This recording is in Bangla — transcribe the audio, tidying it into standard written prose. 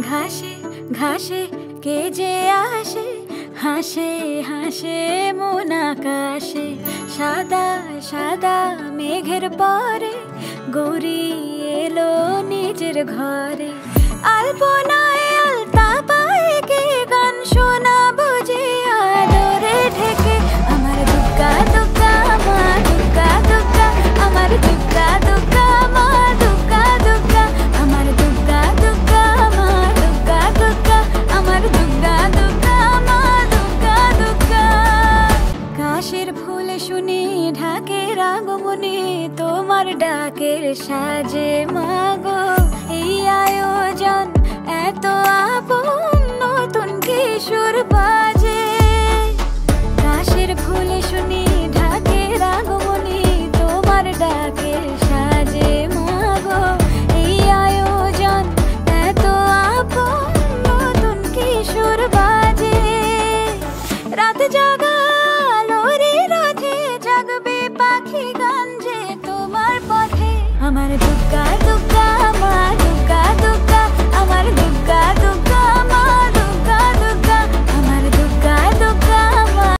ঘাসে ঘাসে কে যে আসে, হাসে হাসে মন আকাশে। সাদা সাদা মেঘের পরে গৌরী এলো নিজের ঘরে। আলপনায় আলতা পায়ে কে গান শোনাবো যে আদরে ঢেকে। আমার দুগ্গা দুগ্গা মা দুগ্গা দুগ্গা, আমার দুগ্গা দুগ্গা মা দুগ্গা দুগ্গা, আমার দুগ্গা দুগ্গা মা দুগ্গা দুগ্গা, আমার দুগ্গা দুগ্গা মা দুগ্গা দুগ্গা। কাশের ফুলে শুনি ঢাকের আগমনে, তোমার ডাকের সাজে মাগো এই আয়োজন এত আপন, নতুন কিশোর বাজে। কাশের ফুলে শুনি ঢাকের আগমনে, তোমার ডাকের সাজে মাগো এই আয়োজন এত আপন, নতুন কিশোর বাজে। রাত জাগা আলোরে রথে জাগবে পাখি গান যে তোমার পথে। আমার দুগ্গা